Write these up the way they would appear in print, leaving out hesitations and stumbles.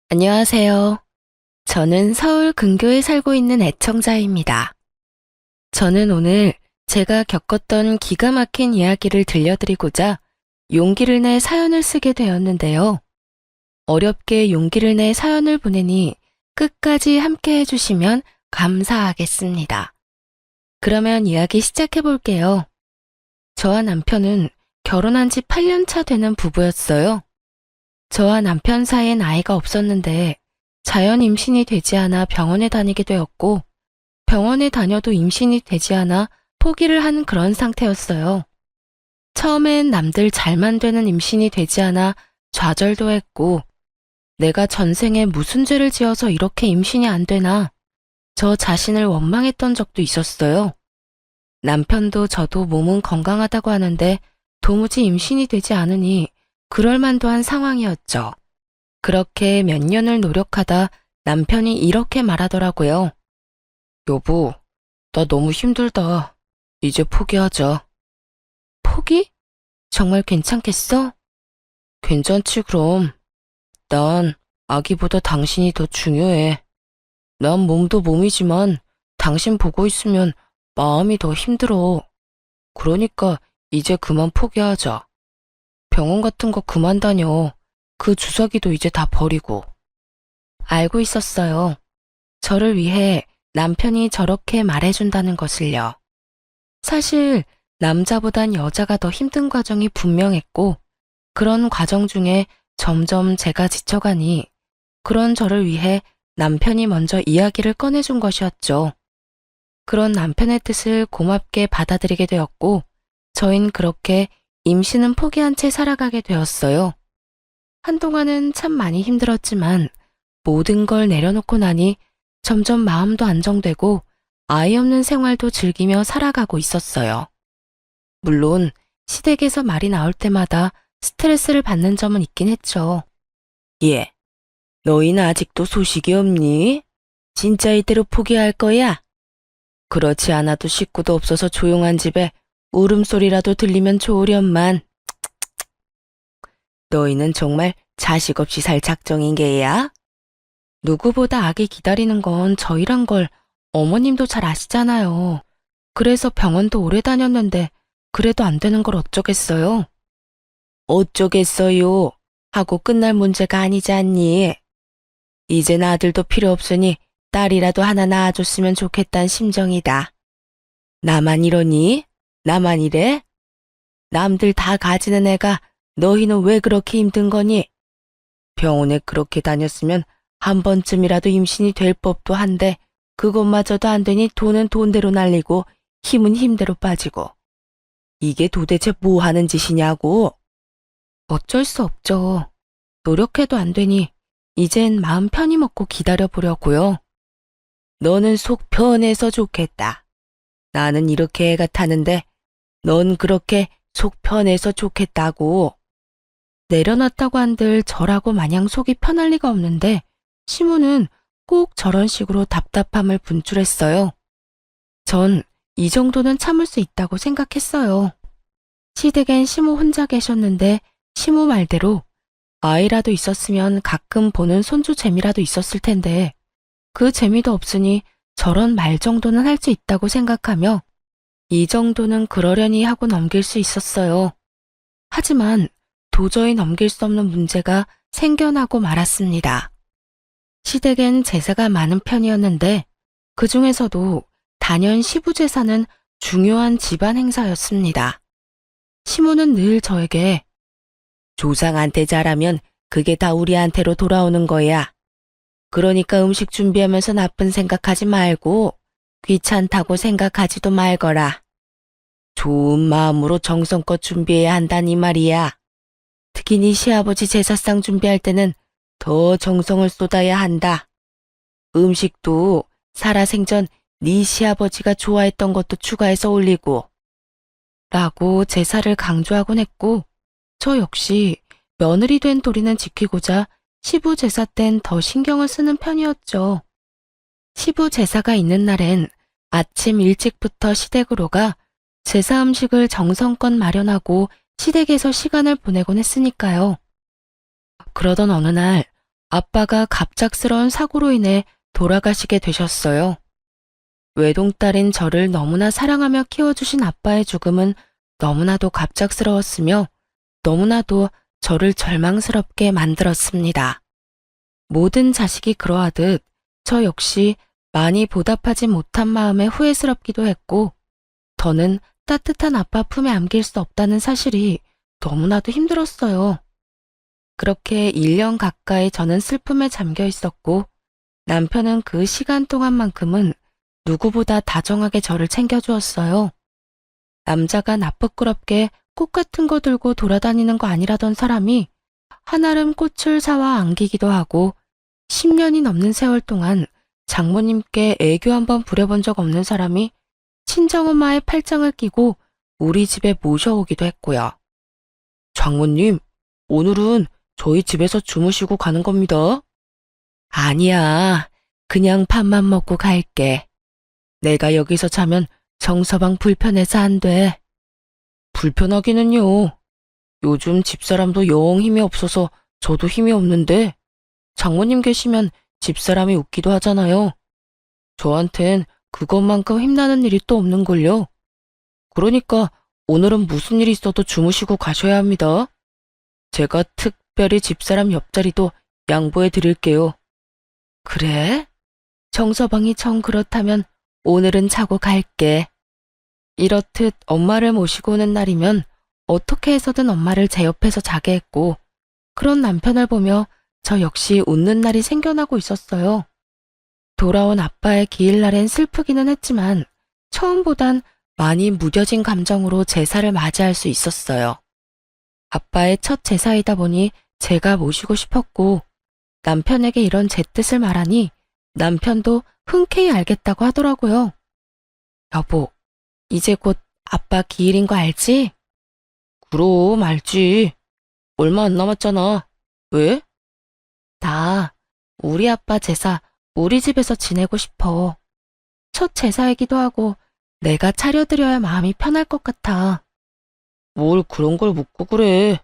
안녕하세요. 저는 서울 근교에 살고 있는 애청자입니다. 저는 오늘 제가 겪었던 기가 막힌 이야기를 들려드리고자 용기를 내 사연을 쓰게 되었는데요. 어렵게 용기를 내 사연을 보내니 끝까지 함께 해주시면 감사하겠습니다. 그러면 이야기 시작해 볼게요. 저와 남편은 결혼한 지 8년 차 되는 부부였어요. 저와 남편 사이엔 아이가 없었는데 자연 임신이 되지 않아 병원에 다니게 되었고 병원에 다녀도 임신이 되지 않아 포기를 한 그런 상태였어요. 처음엔 남들 잘만 되는 임신이 되지 않아 좌절도 했고 내가 전생에 무슨 죄를 지어서 이렇게 임신이 안 되나 저 자신을 원망했던 적도 있었어요. 남편도 저도 몸은 건강하다고 하는데 도무지 임신이 되지 않으니 그럴 만도 한 상황이었죠. 그렇게 몇 년을 노력하다 남편이 이렇게 말하더라고요. 여보, 나 너무 힘들다. 이제 포기하자. 포기? 정말 괜찮겠어? 괜찮지 그럼. 난 아기보다 당신이 더 중요해. 난 몸도 몸이지만 당신 보고 있으면 마음이 더 힘들어. 그러니까 이제 그만 포기하자. 병원 같은 거 그만 다녀. 그 주사기도 이제 다 버리고. 알고 있었어요. 저를 위해 남편이 저렇게 말해준다는 것을요. 사실 남자보단 여자가 더 힘든 과정이 분명했고 그런 과정 중에 점점 제가 지쳐가니 그런 저를 위해 남편이 먼저 이야기를 꺼내준 것이었죠. 그런 남편의 뜻을 고맙게 받아들이게 되었고 저흰 그렇게 임신은 포기한 채 살아가게 되었어요. 한동안은 참 많이 힘들었지만 모든 걸 내려놓고 나니 점점 마음도 안정되고 아이 없는 생활도 즐기며 살아가고 있었어요. 물론 시댁에서 말이 나올 때마다 스트레스를 받는 점은 있긴 했죠. 예, 너희는 아직도 소식이 없니? 진짜 이대로 포기할 거야? 그렇지 않아도 식구도 없어서 조용한 집에 울음소리라도 들리면 좋으련만. 너희는 정말 자식 없이 살 작정인 게야? 누구보다 아기 기다리는 건 저희란 걸 어머님도 잘 아시잖아요. 그래서 병원도 오래 다녔는데 그래도 안 되는 걸 어쩌겠어요? 어쩌겠어요? 하고 끝날 문제가 아니지 않니? 이젠 아들도 필요 없으니 딸이라도 하나 낳아줬으면 좋겠단 심정이다. 나만 이러니? 나만 이래? 남들 다 가지는 애가 너희는 왜 그렇게 힘든 거니? 병원에 그렇게 다녔으면 한 번쯤이라도 임신이 될 법도 한데 그것마저도 안 되니 돈은 돈대로 날리고 힘은 힘대로 빠지고. 이게 도대체 뭐 하는 짓이냐고? 어쩔 수 없죠. 노력해도 안 되니 이젠 마음 편히 먹고 기다려보려고요. 너는 속 편해서 좋겠다. 나는 이렇게 애가 타는데 넌 그렇게 속 편해서 좋겠다고. 내려놨다고 한들 저라고 마냥 속이 편할 리가 없는데 시무는 꼭 저런 식으로 답답함을 분출했어요. 전 이 정도는 참을 수 있다고 생각했어요. 시댁엔 시무 혼자 계셨는데 시무 말대로 아이라도 있었으면 가끔 보는 손주 재미라도 있었을 텐데 그 재미도 없으니 저런 말 정도는 할 수 있다고 생각하며 이 정도는 그러려니 하고 넘길 수 있었어요. 하지만 도저히 넘길 수 없는 문제가 생겨나고 말았습니다. 시댁엔 제사가 많은 편이었는데 그 중에서도 단연 시부 제사는 중요한 집안 행사였습니다. 시모는 늘 저에게 조상한테 잘하면 그게 다 우리한테로 돌아오는 거야. 그러니까 음식 준비하면서 나쁜 생각하지 말고 귀찮다고 생각하지도 말거라. 좋은 마음으로 정성껏 준비해야 한다니 말이야. 특히 네 시아버지 제사상 준비할 때는 더 정성을 쏟아야 한다. 음식도 살아생전 네 시아버지가 좋아했던 것도 추가해서 올리고 라고 제사를 강조하곤 했고 저 역시 며느리 된 도리는 지키고자 시부 제사 땐 더 신경을 쓰는 편이었죠. 시부 제사가 있는 날엔 아침 일찍부터 시댁으로 가 제사 음식을 정성껏 마련하고 시댁에서 시간을 보내곤 했으니까요. 그러던 어느 날 아빠가 갑작스러운 사고로 인해 돌아가시게 되셨어요. 외동딸인 저를 너무나 사랑하며 키워주신 아빠의 죽음은 너무나도 갑작스러웠으며 너무나도 저를 절망스럽게 만들었습니다. 모든 자식이 그러하듯 저 역시 많이 보답하지 못한 마음에 후회스럽기도 했고 더는 따뜻한 아빠 품에 안길 수 없다는 사실이 너무나도 힘들었어요. 그렇게 1년 가까이 저는 슬픔에 잠겨 있었고 남편은 그 시간 동안만큼은 누구보다 다정하게 저를 챙겨주었어요. 남자가 나쁘끄럽게 꽃 같은 거 들고 돌아다니는 거 아니라던 사람이 한아름 꽃을 사와 안기기도 하고 10년이 넘는 세월 동안 장모님께 애교 한번 부려본 적 없는 사람이 친정엄마의 팔짱을 끼고 우리 집에 모셔오기도 했고요. 장모님, 오늘은 저희 집에서 주무시고 가는 겁니다. 아니야, 그냥 밥만 먹고 갈게. 내가 여기서 자면 정서방 불편해서 안 돼. 불편하기는요. 요즘 집사람도 영 힘이 없어서 저도 힘이 없는데 장모님 계시면 집사람이 웃기도 하잖아요. 저한텐 그것만큼 힘나는 일이 또 없는걸요. 그러니까 오늘은 무슨 일이 있어도 주무시고 가셔야 합니다. 제가 특별히 집사람 옆자리도 양보해 드릴게요. 그래? 정서방이 정 그렇다면 오늘은 자고 갈게. 이렇듯 엄마를 모시고 오는 날이면 어떻게 해서든 엄마를 제 옆에서 자게 했고 그런 남편을 보며 저 역시 웃는 날이 생겨나고 있었어요. 돌아온 아빠의 기일날엔 슬프기는 했지만 처음보단 많이 무뎌진 감정으로 제사를 맞이할 수 있었어요. 아빠의 첫 제사이다 보니 제가 모시고 싶었고 남편에게 이런 제 뜻을 말하니 남편도 흔쾌히 알겠다고 하더라고요. 여보, 이제 곧 아빠 기일인 거 알지? 그럼 알지. 얼마 안 남았잖아. 왜? 나 우리 아빠 제사 우리 집에서 지내고 싶어. 첫 제사이기도 하고 내가 차려드려야 마음이 편할 것 같아. 뭘 그런 걸 묻고 그래.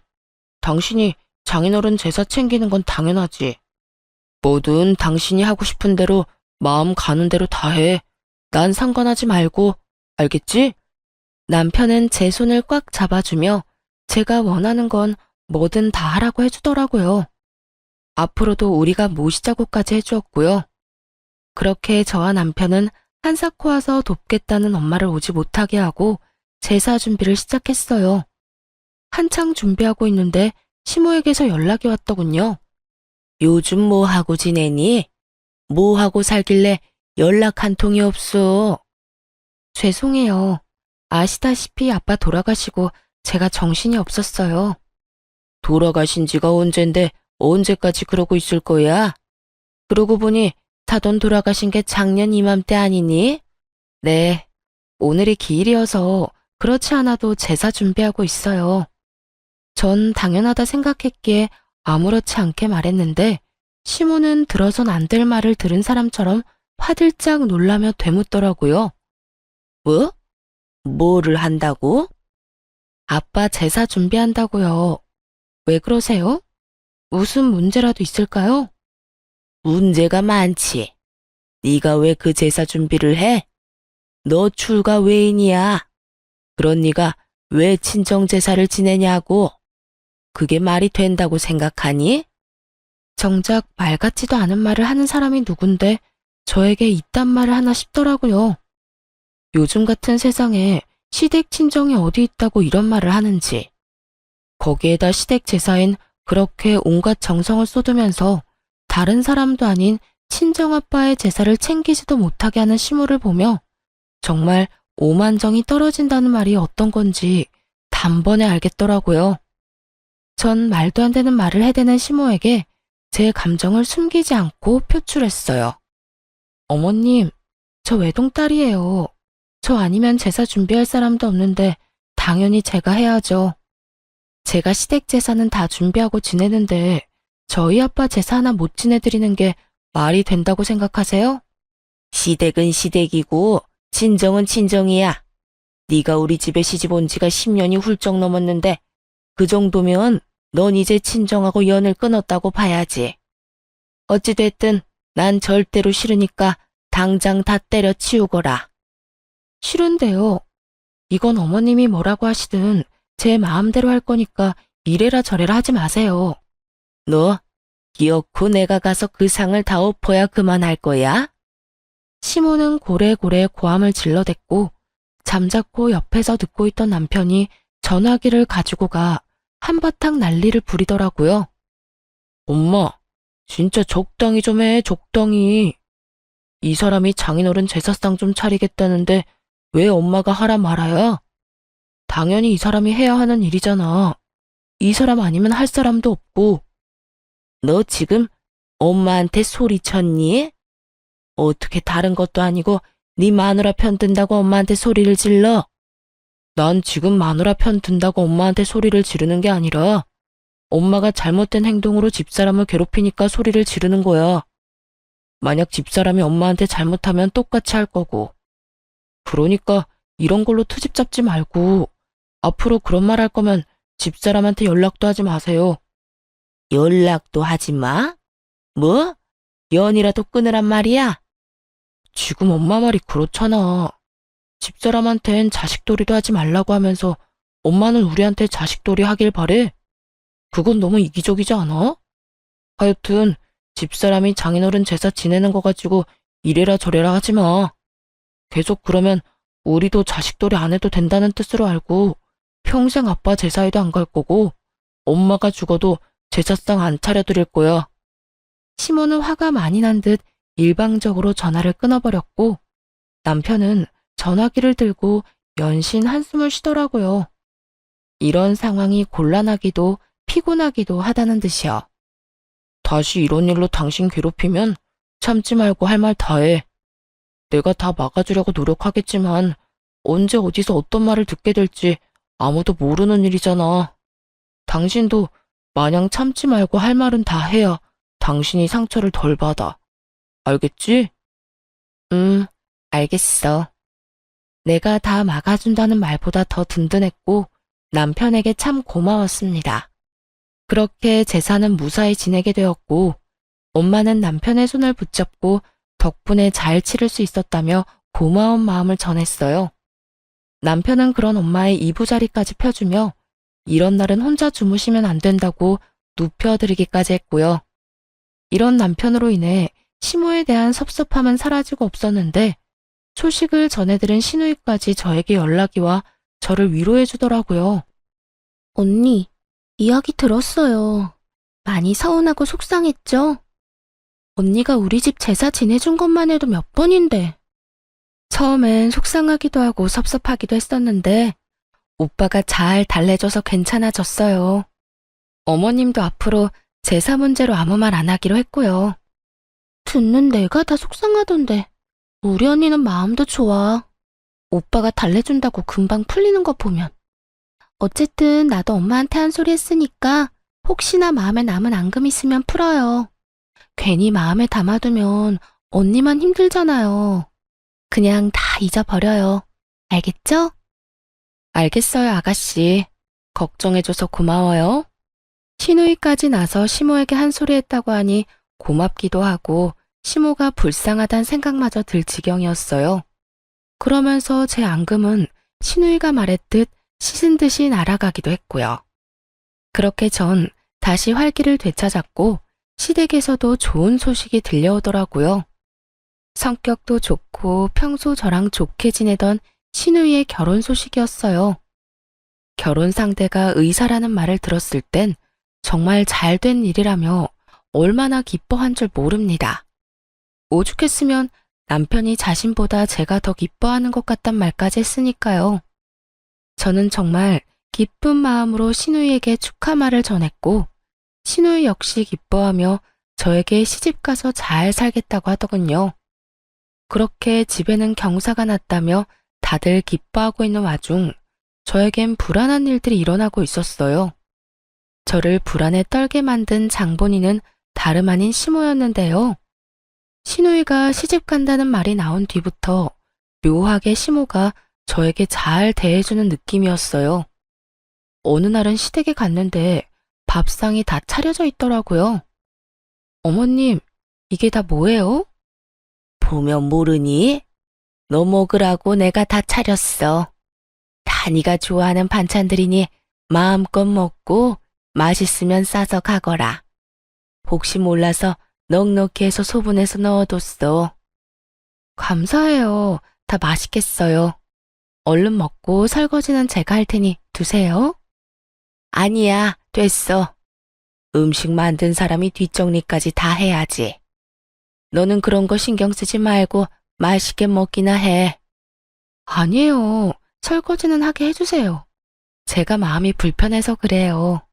당신이 장인어른 제사 챙기는 건 당연하지. 뭐든 당신이 하고 싶은 대로 마음 가는 대로 다 해. 난 상관하지 말고, 알겠지? 남편은 제 손을 꽉 잡아주며 제가 원하는 건 뭐든 다 하라고 해주더라고요. 앞으로도 우리가 모시자고까지 해주었고요. 그렇게 저와 남편은 한사코 와서 돕겠다는 엄마를 오지 못하게 하고 제사 준비를 시작했어요. 한창 준비하고 있는데 시모에게서 연락이 왔더군요. 요즘 뭐 하고 지내니? 뭐 하고 살길래 연락 한 통이 없어? 죄송해요. 아시다시피 아빠 돌아가시고 제가 정신이 없었어요. 돌아가신 지가 언젠데 언제까지 그러고 있을 거야? 그러고 보니 사돈 돌아가신 게 작년 이맘때 아니니? 네, 오늘이 기일이어서 그렇지 않아도 제사 준비하고 있어요. 전 당연하다 생각했기에 아무렇지 않게 말했는데 시모는 들어선 안 될 말을 들은 사람처럼 화들짝 놀라며 되묻더라고요. 뭐? 뭐를 한다고? 아빠 제사 준비한다고요. 왜 그러세요? 무슨 문제라도 있을까요? 문제가 많지. 네가 왜 그 제사 준비를 해? 너 출가 외인이야. 그런 네가 왜 친정 제사를 지내냐고. 그게 말이 된다고 생각하니? 정작 말 같지도 않은 말을 하는 사람이 누군데 저에게 이딴 말을 하나 싶더라고요. 요즘 같은 세상에 시댁 친정이 어디 있다고 이런 말을 하는지. 거기에다 시댁 제사엔 그렇게 온갖 정성을 쏟으면서 다른 사람도 아닌 친정아빠의 제사를 챙기지도 못하게 하는 시모를 보며 정말 오만정이 떨어진다는 말이 어떤 건지 단번에 알겠더라고요. 전 말도 안 되는 말을 해대는 시모에게 제 감정을 숨기지 않고 표출했어요. 어머님, 저 외동딸이에요. 저 아니면 제사 준비할 사람도 없는데 당연히 제가 해야죠. 제가 시댁 제사는 다 준비하고 지내는데 저희 아빠 제사 하나 못 지내드리는 게 말이 된다고 생각하세요? 시댁은 시댁이고 친정은 친정이야. 네가 우리 집에 시집 온 지가 10년이 훌쩍 넘었는데 그 정도면 넌 이제 친정하고 연을 끊었다고 봐야지. 어찌됐든 난 절대로 싫으니까 당장 다 때려치우거라. 싫은데요. 이건 어머님이 뭐라고 하시든 제 마음대로 할 거니까 이래라 저래라 하지 마세요. 너 기어코 내가 가서 그 상을 다 엎어야 그만할 거야? 시모는 고래고래 고함을 질러댔고 잠자코 옆에서 듣고 있던 남편이 전화기를 가지고 가 한바탕 난리를 부리더라고요. 엄마, 진짜 적당히 좀 해, 적당히. 이 사람이 장인어른 제사상 좀 차리겠다는데 왜 엄마가 하라 말아야? 당연히 이 사람이 해야 하는 일이잖아. 이 사람 아니면 할 사람도 없고. 너 지금 엄마한테 소리쳤니? 어떻게 다른 것도 아니고 네 마누라 편 든다고 엄마한테 소리를 질러? 난 지금 마누라 편 든다고 엄마한테 소리를 지르는 게 아니라 엄마가 잘못된 행동으로 집사람을 괴롭히니까 소리를 지르는 거야. 만약 집사람이 엄마한테 잘못하면 똑같이 할 거고. 그러니까 이런 걸로 트집 잡지 말고 앞으로 그런 말 할 거면 집사람한테 연락도 하지 마세요. 연락도 하지 마? 뭐? 연이라도 끊으란 말이야? 지금 엄마 말이 그렇잖아. 집사람한텐 자식돌이도 하지 말라고 하면서 엄마는 우리한테 자식돌이 하길 바래? 그건 너무 이기적이지 않아? 하여튼 집사람이 장인어른 제사 지내는 거 가지고 이래라 저래라 하지 마. 계속 그러면 우리도 자식돌이 안 해도 된다는 뜻으로 알고 평생 아빠 제사에도 안 갈 거고 엄마가 죽어도 제사상 안 차려드릴 거야. 시모는 화가 많이 난 듯 일방적으로 전화를 끊어버렸고 남편은 전화기를 들고 연신 한숨을 쉬더라고요. 이런 상황이 곤란하기도 피곤하기도 하다는 듯이요. 다시 이런 일로 당신 괴롭히면 참지 말고 할 말 다 해. 내가 다 막아주려고 노력하겠지만 언제 어디서 어떤 말을 듣게 될지 아무도 모르는 일이잖아. 당신도 마냥 참지 말고 할 말은 다 해야 당신이 상처를 덜 받아. 알겠지? 알겠어. 내가 다 막아준다는 말보다 더 든든했고 남편에게 참 고마웠습니다. 그렇게 제사는 무사히 지내게 되었고 엄마는 남편의 손을 붙잡고 덕분에 잘 치를 수 있었다며 고마운 마음을 전했어요. 남편은 그런 엄마의 이부자리까지 펴주며 이런 날은 혼자 주무시면 안 된다고 눕혀드리기까지 했고요. 이런 남편으로 인해 시모에 대한 섭섭함은 사라지고 없었는데 소식을 전해들은 시누이까지 저에게 연락이 와 저를 위로해 주더라고요. 언니, 이야기 들었어요. 많이 서운하고 속상했죠? 언니가 우리 집 제사 지내준 것만 해도 몇 번인데. 처음엔 속상하기도 하고 섭섭하기도 했었는데 오빠가 잘 달래줘서 괜찮아졌어요. 어머님도 앞으로 제사 문제로 아무 말 안 하기로 했고요. 듣는 내가 다 속상하던데 우리 언니는 마음도 좋아. 오빠가 달래준다고 금방 풀리는 거 보면. 어쨌든 나도 엄마한테 한 소리 했으니까 혹시나 마음에 남은 앙금 있으면 풀어요. 괜히 마음에 담아두면 언니만 힘들잖아요. 그냥 다 잊어버려요. 알겠죠? 알겠어요, 아가씨. 걱정해줘서 고마워요. 시누이까지 나서 시모에게 한 소리 했다고 하니 고맙기도 하고 시모가 불쌍하단 생각마저 들 지경이었어요. 그러면서 제 앙금은 시누이가 말했듯 씻은 듯이 날아가기도 했고요. 그렇게 전 다시 활기를 되찾았고 시댁에서도 좋은 소식이 들려오더라고요. 성격도 좋고 평소 저랑 좋게 지내던 시누이의 결혼 소식이었어요. 결혼 상대가 의사라는 말을 들었을 땐 정말 잘된 일이라며 얼마나 기뻐한 줄 모릅니다. 오죽했으면 남편이 자신보다 제가 더 기뻐하는 것 같단 말까지 했으니까요. 저는 정말 기쁜 마음으로 시누이에게 축하 말을 전했고 시누이 역시 기뻐하며 저에게 시집가서 잘 살겠다고 하더군요. 그렇게 집에는 경사가 났다며 다들 기뻐하고 있는 와중 저에겐 불안한 일들이 일어나고 있었어요. 저를 불안에 떨게 만든 장본인은 다름 아닌 시모였는데요. 시누이가 시집 간다는 말이 나온 뒤부터 묘하게 시모가 저에게 잘 대해주는 느낌이었어요. 어느 날은 시댁에 갔는데 밥상이 다 차려져 있더라고요. 어머님, 이게 다 뭐예요? 보면 모르니? 너 먹으라고 내가 다 차렸어. 다 네가 좋아하는 반찬들이니 마음껏 먹고 맛있으면 싸서 가거라. 혹시 몰라서 넉넉히 해서 소분해서 넣어뒀어. 감사해요. 다 맛있겠어요. 얼른 먹고 설거지는 제가 할 테니 두세요. 아니야, 됐어. 음식 만든 사람이 뒷정리까지 다 해야지. 너는 그런 거 신경 쓰지 말고 맛있게 먹기나 해. 아니에요. 설거지는 하게 해주세요. 제가 마음이 불편해서 그래요.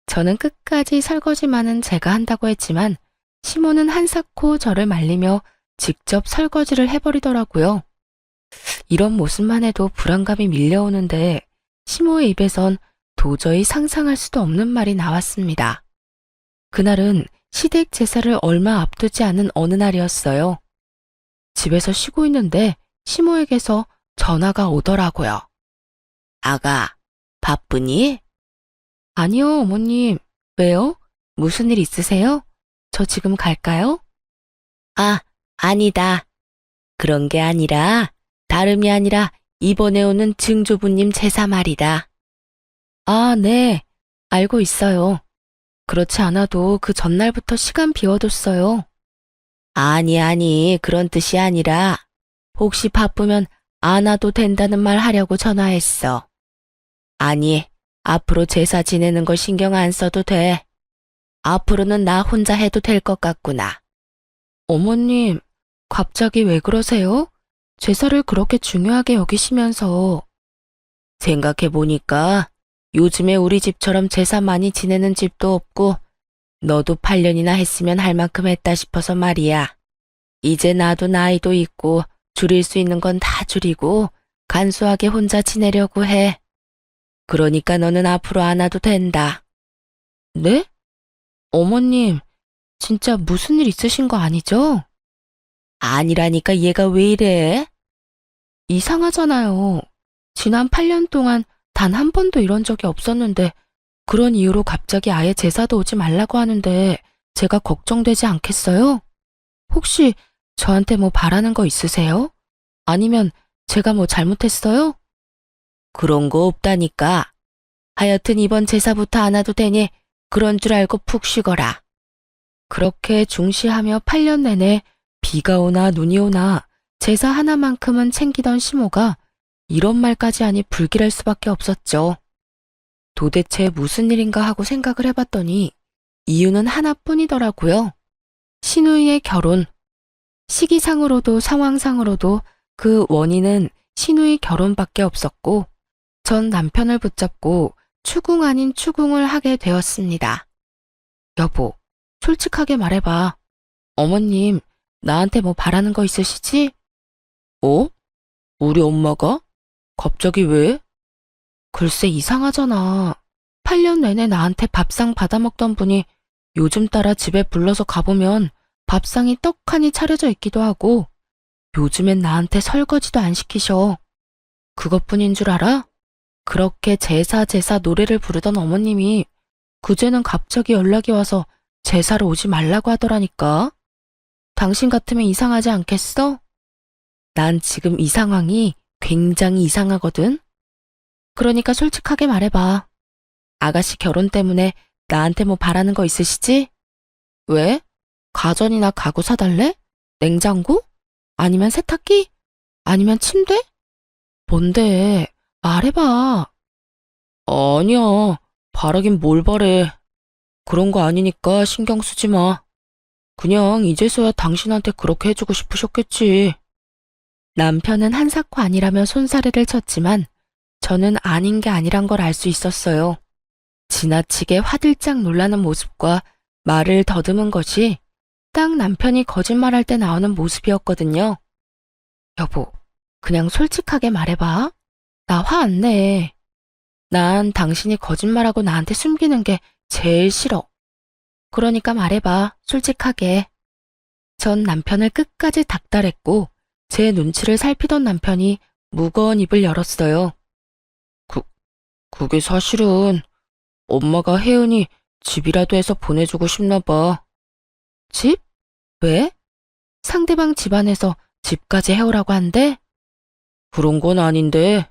저는 끝까지 설거지만은 제가 한다고 했지만 시모는 한사코 저를 말리며 직접 설거지를 해버리더라고요. 이런 모습만 해도 불안감이 밀려오는데 시모의 입에선 도저히 상상할 수도 없는 말이 나왔습니다. 그날은 시댁 제사를 얼마 앞두지 않은 어느 날이었어요. 집에서 쉬고 있는데 시모에게서 전화가 오더라고요. 아가, 바쁘니? 아니요, 어머님. 왜요? 무슨 일 있으세요? 저 지금 갈까요? 아, 아니다. 그런 게 아니라, 다름이 아니라 이번에 오는 증조부님 제사 말이다. 아, 네. 알고 있어요. 그렇지 않아도 그 전날부터 시간 비워뒀어요. 아니, 그런 뜻이 아니라, 혹시 바쁘면 안 와도 된다는 말 하려고 전화했어. 아니, 앞으로 제사 지내는 거 신경 안 써도 돼. 앞으로는 나 혼자 해도 될 것 같구나. 어머님, 갑자기 왜 그러세요? 제사를 그렇게 중요하게 여기시면서. 생각해보니까 요즘에 우리 집처럼 제사 많이 지내는 집도 없고 너도 8년이나 했으면 할 만큼 했다 싶어서 말이야. 이제 나도 나이도 있고 줄일 수 있는 건 다 줄이고 간소하게 혼자 지내려고 해. 그러니까 너는 앞으로 안 와도 된다. 네? 어머님, 진짜 무슨 일 있으신 거 아니죠? 아니라니까 얘가 왜 이래? 이상하잖아요. 지난 8년 동안 단 한 번도 이런 적이 없었는데 그런 이유로 갑자기 아예 제사도 오지 말라고 하는데 제가 걱정되지 않겠어요? 혹시 저한테 뭐 바라는 거 있으세요? 아니면 제가 뭐 잘못했어요? 그런 거 없다니까. 하여튼 이번 제사부터 안 와도 되니 그런 줄 알고 푹 쉬거라. 그렇게 중시하며 8년 내내 비가 오나 눈이 오나 제사 하나만큼은 챙기던 시모가 이런 말까지 하니 불길할 수밖에 없었죠. 도대체 무슨 일인가 하고 생각을 해봤더니 이유는 하나뿐이더라고요. 신우이의 결혼. 시기상으로도 상황상으로도 그 원인은 신우이 결혼밖에 없었고 전 남편을 붙잡고 추궁 아닌 추궁을 하게 되었습니다. 여보, 솔직하게 말해봐. 어머님, 나한테 뭐 바라는 거 있으시지? 어? 우리 엄마가? 갑자기 왜? 글쎄 이상하잖아. 8년 내내 나한테 밥상 받아먹던 분이 요즘 따라 집에 불러서 가보면 밥상이 떡하니 차려져 있기도 하고 요즘엔 나한테 설거지도 안 시키셔. 그것뿐인 줄 알아? 그렇게 제사 노래를 부르던 어머님이 그제는 갑자기 연락이 와서 제사를 오지 말라고 하더라니까. 당신 같으면 이상하지 않겠어? 난 지금 이 상황이 굉장히 이상하거든. 그러니까 솔직하게 말해봐. 아가씨 결혼 때문에 나한테 뭐 바라는 거 있으시지? 왜? 가전이나 가구 사달래? 냉장고? 아니면 세탁기? 아니면 침대? 뭔데? 말해봐. 아니야. 바라긴 뭘 바래. 그런 거 아니니까 신경 쓰지 마. 그냥 이제서야 당신한테 그렇게 해주고 싶으셨겠지. 남편은 한사코 아니라며 손사래를 쳤지만 저는 아닌 게 아니란 걸 알 수 있었어요. 지나치게 화들짝 놀라는 모습과 말을 더듬은 것이 딱 남편이 거짓말할 때 나오는 모습이었거든요. 여보, 그냥 솔직하게 말해봐. 나 화 안 내. 난 당신이 거짓말하고 나한테 숨기는 게 제일 싫어. 그러니까 말해봐, 솔직하게. 전 남편을 끝까지 닥달했고 제 눈치를 살피던 남편이 무거운 입을 열었어요. 그게 사실은 엄마가 혜은이 집이라도 해서 보내주고 싶나 봐. 집? 왜? 상대방 집안에서 집까지 해오라고 한대? 그런 건 아닌데,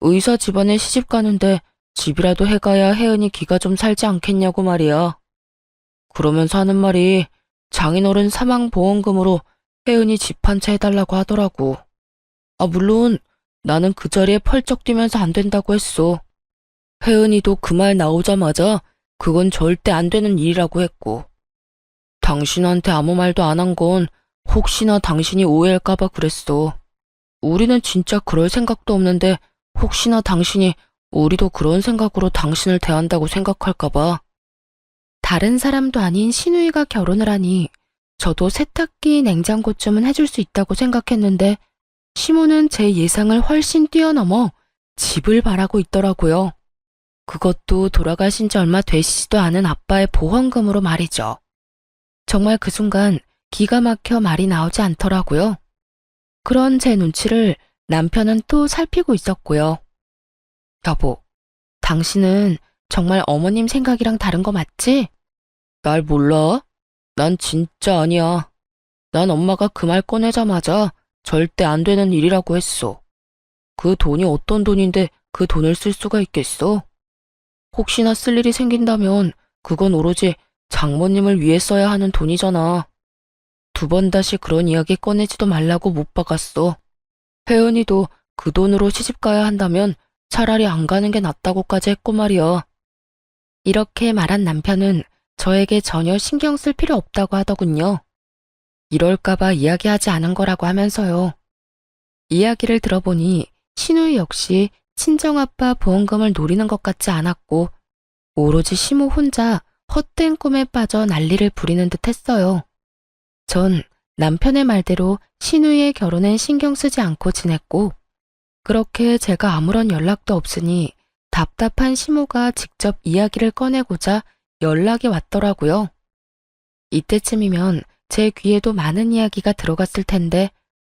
의사 집안에 시집 가는데 집이라도 해가야 혜은이 기가 좀 살지 않겠냐고 말이야. 그러면서 하는 말이 장인어른 사망보험금으로 혜은이 집 한 채 해달라고 하더라고. 물론 나는 그 자리에 펄쩍 뛰면서 안 된다고 했어. 혜은이도 그 말 나오자마자 그건 절대 안 되는 일이라고 했고. 당신한테 아무 말도 안 한 건 혹시나 당신이 오해할까봐 그랬어. 우리는 진짜 그럴 생각도 없는데 혹시나 당신이 우리도 그런 생각으로 당신을 대한다고 생각할까봐. 다른 사람도 아닌 신우이가 결혼을 하니 저도 세탁기, 냉장고쯤은 해줄 수 있다고 생각했는데 시모는 제 예상을 훨씬 뛰어넘어 집을 바라고 있더라고요. 그것도 돌아가신 지 얼마 되시지도 않은 아빠의 보험금으로 말이죠. 정말 그 순간 기가 막혀 말이 나오지 않더라고요. 그런 제 눈치를 남편은 또 살피고 있었고요. 여보, 당신은 정말 어머님 생각이랑 다른 거 맞지? 날 몰라? 난 진짜 아니야. 난 엄마가 그 말 꺼내자마자 절대 안 되는 일이라고 했어. 그 돈이 어떤 돈인데 그 돈을 쓸 수가 있겠어? 혹시나 쓸 일이 생긴다면 그건 오로지 장모님을 위해 써야 하는 돈이잖아. 두 번 다시 그런 이야기 꺼내지도 말라고 못 박았어. 혜은이도 그 돈으로 시집 가야 한다면 차라리 안 가는 게 낫다고까지 했고 말이야. 이렇게 말한 남편은 저에게 전혀 신경 쓸 필요 없다고 하더군요. 이럴까봐 이야기하지 않은 거라고 하면서요. 이야기를 들어보니 신우이 역시 친정아빠 보험금을 노리는 것 같지 않았고 오로지 시모 혼자 헛된 꿈에 빠져 난리를 부리는 듯 했어요. 전 남편의 말대로 신우이의 결혼엔 신경 쓰지 않고 지냈고 그렇게 제가 아무런 연락도 없으니 답답한 시모가 직접 이야기를 꺼내고자 연락이 왔더라고요. 이때쯤이면 제 귀에도 많은 이야기가 들어갔을 텐데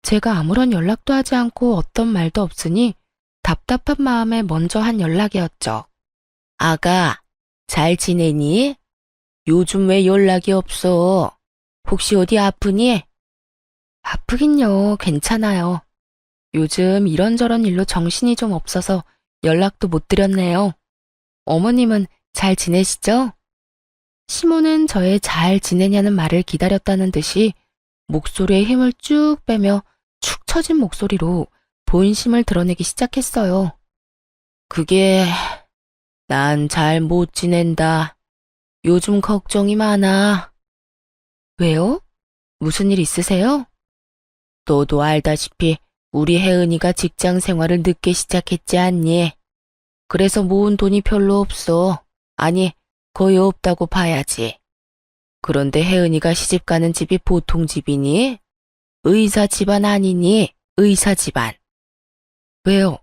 제가 아무런 연락도 하지 않고 어떤 말도 없으니 답답한 마음에 먼저 한 연락이었죠. 아가, 잘 지내니? 요즘 왜 연락이 없어? 혹시 어디 아프니? 아프긴요, 괜찮아요. 요즘 이런저런 일로 정신이 좀 없어서 연락도 못 드렸네요. 어머님은 잘 지내시죠? 시모는 저의 잘 지내냐는 말을 기다렸다는 듯이 목소리에 힘을 쭉 빼며 축 처진 목소리로 본심을 드러내기 시작했어요. 그게 난 잘 못 지낸다. 요즘 걱정이 많아. 왜요? 무슨 일 있으세요? 너도 알다시피 우리 혜은이가 직장 생활을 늦게 시작했지 않니? 그래서 모은 돈이 별로 없어. 아니, 거의 없다고 봐야지. 그런데 혜은이가 시집가는 집이 보통 집이니? 의사 집안 아니니? 의사 집안. 왜요?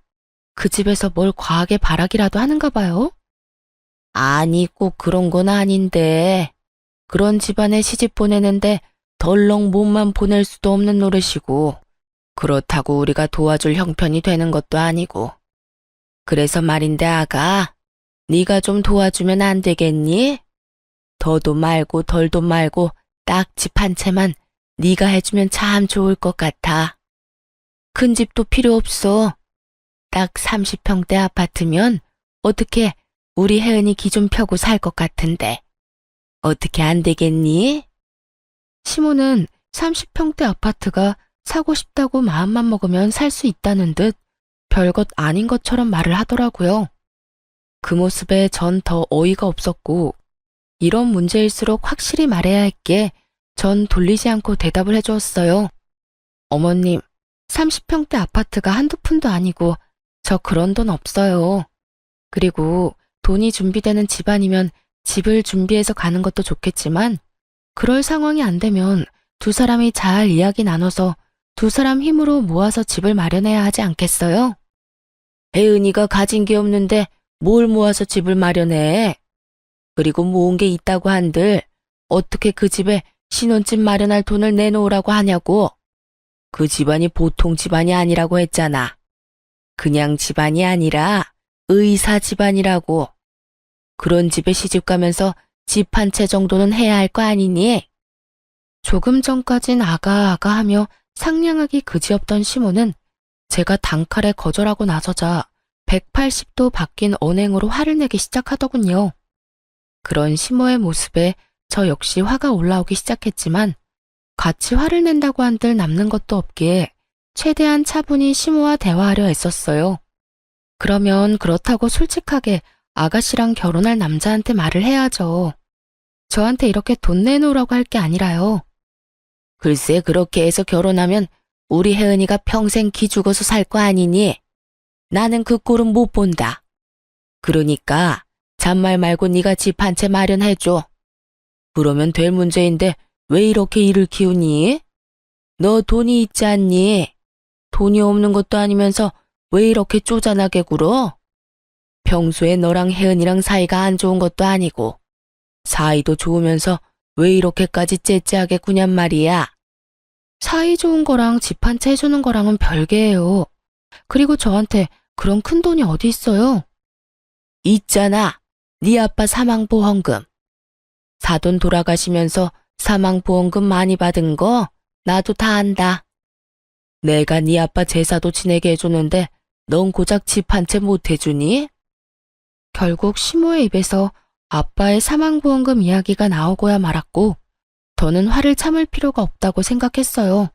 그 집에서 뭘 과하게 바라기라도 하는가 봐요? 아니, 꼭 그런 건 아닌데. 그런 집안에 시집 보내는데 덜렁 몸만 보낼 수도 없는 노릇이고 그렇다고 우리가 도와줄 형편이 되는 것도 아니고. 그래서 말인데 아가, 네가 좀 도와주면 안 되겠니? 더도 말고 덜도 말고 딱 집 한 채만 네가 해주면 참 좋을 것 같아. 큰 집도 필요 없어. 딱 30평대 아파트면 어떻게 우리 혜은이 기 좀 펴고 살 것 같은데. 어떻게 안 되겠니? 시모는 30평대 아파트가 사고 싶다고 마음만 먹으면 살 수 있다는 듯 별것 아닌 것처럼 말을 하더라고요. 그 모습에 전 더 어이가 없었고 이런 문제일수록 확실히 말해야 했기에 전 돌리지 않고 대답을 해주었어요. 어머님, 30평대 아파트가 한두 푼도 아니고 저 그런 돈 없어요. 그리고 돈이 준비되는 집안이면 집을 준비해서 가는 것도 좋겠지만 그럴 상황이 안 되면 두 사람이 잘 이야기 나눠서 두 사람 힘으로 모아서 집을 마련해야 하지 않겠어요? 혜은이가 가진 게 없는데 뭘 모아서 집을 마련해? 그리고 모은 게 있다고 한들 어떻게 그 집에 신혼집 마련할 돈을 내놓으라고 하냐고. 그 집안이 보통 집안이 아니라고 했잖아. 그냥 집안이 아니라 의사 집안이라고. 그런 집에 시집 가면서 집 한 채 정도는 해야 할 거 아니니? 조금 전까진 아가 하며 상냥하기 그지없던 시모는 제가 단칼에 거절하고 나서자 180도 바뀐 언행으로 화를 내기 시작하더군요. 그런 시모의 모습에 저 역시 화가 올라오기 시작했지만 같이 화를 낸다고 한들 남는 것도 없기에 최대한 차분히 시모와 대화하려 애썼어요. 그러면 그렇다고 솔직하게 아가씨랑 결혼할 남자한테 말을 해야죠. 저한테 이렇게 돈 내놓으라고 할 게 아니라요. 글쎄 그렇게 해서 결혼하면 우리 혜은이가 평생 기죽어서 살 거 아니니? 나는 그 꼴은 못 본다. 그러니까 잔말 말고 네가 집 한 채 마련해줘. 그러면 될 문제인데 왜 이렇게 일을 키우니? 너 돈이 있지 않니? 돈이 없는 것도 아니면서 왜 이렇게 쪼잔하게 굴어? 평소에 너랑 혜은이랑 사이가 안 좋은 것도 아니고 사이도 좋으면서 왜 이렇게까지 째째하게 구냔 말이야. 사이 좋은 거랑 집 한 채 해주는 거랑은 별개예요. 그리고 저한테 그런 큰 돈이 어디 있어요? 있잖아. 네 아빠 사망보험금. 사돈 돌아가시면서 사망보험금 많이 받은 거 나도 다 안다. 내가 네 아빠 제사도 지내게 해줬는데 넌 고작 집 한 채 못 해주니? 결국 시모의 입에서 아빠의 사망보험금 이야기가 나오고야 말았고 저는 화를 참을 필요가 없다고 생각했어요.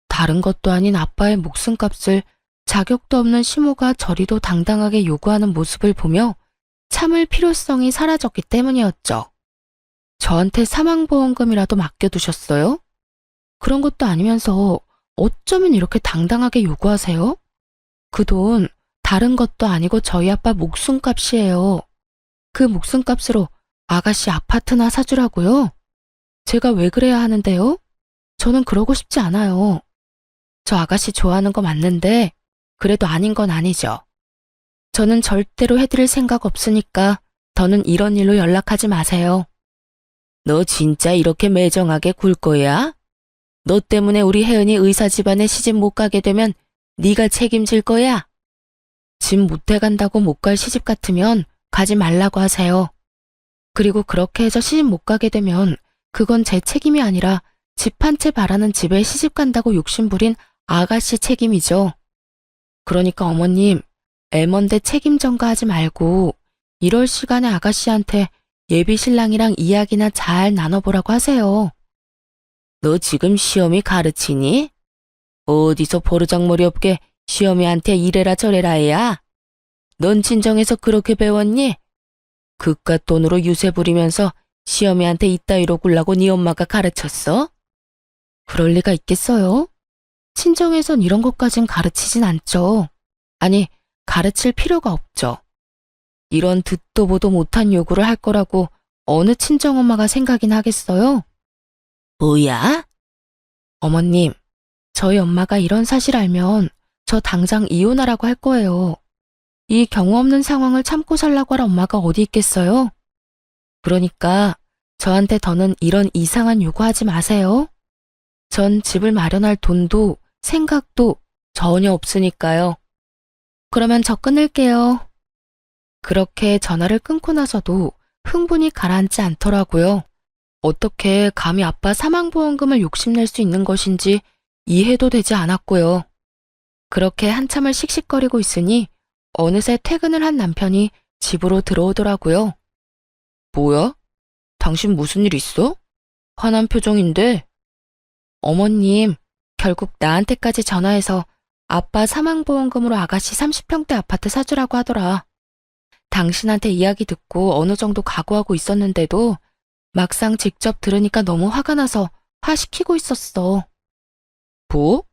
다른 것도 아닌 아빠의 목숨값을 자격도 없는 시모가 저리도 당당하게 요구하는 모습을 보며 참을 필요성이 사라졌기 때문이었죠. 저한테 사망보험금이라도 맡겨두셨어요? 그런 것도 아니면서 어쩌면 이렇게 당당하게 요구하세요? 그 돈 다른 것도 아니고 저희 아빠 목숨값이에요. 그 목숨값으로 아가씨 아파트나 사주라고요? 제가 왜 그래야 하는데요? 저는 그러고 싶지 않아요. 저 아가씨 좋아하는 거 맞는데 그래도 아닌 건 아니죠. 저는 절대로 해드릴 생각 없으니까 더는 이런 일로 연락하지 마세요. 너 진짜 이렇게 매정하게 굴 거야? 너 때문에 우리 혜은이 의사 집안에 시집 못 가게 되면 네가 책임질 거야? 집 못 해간다고 못 갈 시집 같으면 가지 말라고 하세요. 그리고 그렇게 해서 시집 못 가게 되면 그건 제 책임이 아니라 집 한 채 바라는 집에 시집 간다고 욕심부린 아가씨 책임이죠. 그러니까 어머님, 애먼데 책임 전가하지 말고 이럴 시간에 아가씨한테 예비 신랑이랑 이야기나 잘 나눠보라고 하세요. 너 지금 시어미 가르치니? 어디서 버르장머리 없게 시어미한테 이래라 저래라 해야? 넌 친정에서 그렇게 배웠니? 그깟 돈으로 유세 부리면서 시어미한테 이따위로 굴라고 네 엄마가 가르쳤어? 그럴 리가 있겠어요? 친정에선 이런 것까진 가르치진 않죠. 아니, 가르칠 필요가 없죠. 이런 듣도 보도 못한 요구를 할 거라고 어느 친정엄마가 생각이나 하겠어요? 뭐야? 어머님, 저희 엄마가 이런 사실 알면 저 당장 이혼하라고 할 거예요. 이 경우 없는 상황을 참고 살라고 할 엄마가 어디 있겠어요? 그러니까 저한테 더는 이런 이상한 요구하지 마세요. 전 집을 마련할 돈도 생각도 전혀 없으니까요. 그러면 저 끊을게요. 그렇게 전화를 끊고 나서도 흥분이 가라앉지 않더라고요. 어떻게 감히 아빠 사망보험금을 욕심낼 수 있는 것인지 이해도 되지 않았고요. 그렇게 한참을 씩씩거리고 있으니 어느새 퇴근을 한 남편이 집으로 들어오더라고요. 뭐야? 당신 무슨 일 있어? 화난 표정인데. 어머님, 결국 나한테까지 전화해서 아빠 사망보험금으로 아가씨 30평대 아파트 사주라고 하더라. 당신한테 이야기 듣고 어느 정도 각오하고 있었는데도 막상 직접 들으니까 너무 화가 나서 화시키고 있었어. 뭐?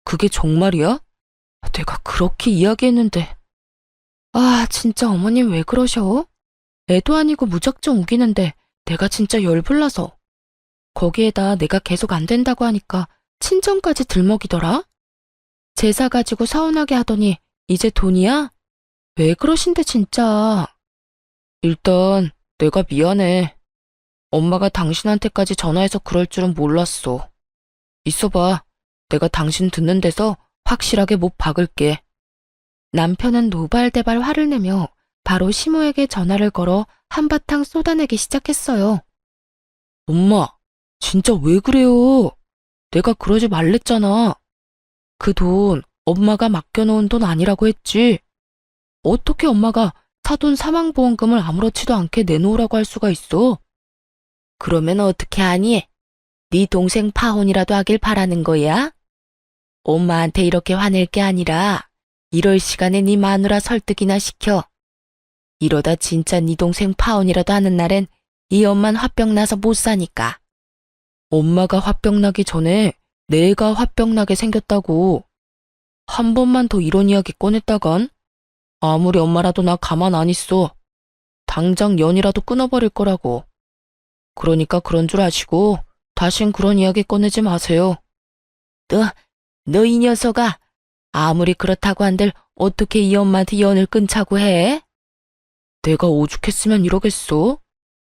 그게 정말이야? 내가 그렇게 이야기했는데. 아, 진짜 어머님 왜 그러셔? 애도 아니고 무작정 우기는데 내가 진짜 열불나서. 거기에다 내가 계속 안 된다고 하니까 친정까지 들먹이더라? 제사 가지고 서운하게 하더니 이제 돈이야? 왜 그러신데 진짜. 일단 내가 미안해. 엄마가 당신한테까지 전화해서 그럴 줄은 몰랐어. 있어봐. 내가 당신 듣는 데서 확실하게 못 박을게. 남편은 노발대발 화를 내며 바로 시모에게 전화를 걸어 한바탕 쏟아내기 시작했어요. 엄마, 진짜 왜 그래요? 내가 그러지 말랬잖아. 그 돈 엄마가 맡겨놓은 돈 아니라고 했지. 어떻게 엄마가 사돈 사망보험금을 아무렇지도 않게 내놓으라고 할 수가 있어? 그러면 어떻게 하니? 네 동생 파혼이라도 하길 바라는 거야? 엄마한테 이렇게 화낼 게 아니라 이럴 시간에 네 마누라 설득이나 시켜. 이러다 진짜 네 동생 파혼이라도 하는 날엔 이 엄만 화병 나서 못 사니까. 엄마가 화병 나기 전에 내가 화병 나게 생겼다고. 한 번만 더 이런 이야기 꺼냈다간 아무리 엄마라도 나 가만 안 있어. 당장 연이라도 끊어버릴 거라고. 그러니까 그런 줄 아시고 다신 그런 이야기 꺼내지 마세요. 너 이 녀석아. 아무리 그렇다고 한들 어떻게 이 엄마한테 연을 끊자고 해? 내가 오죽했으면 이러겠어?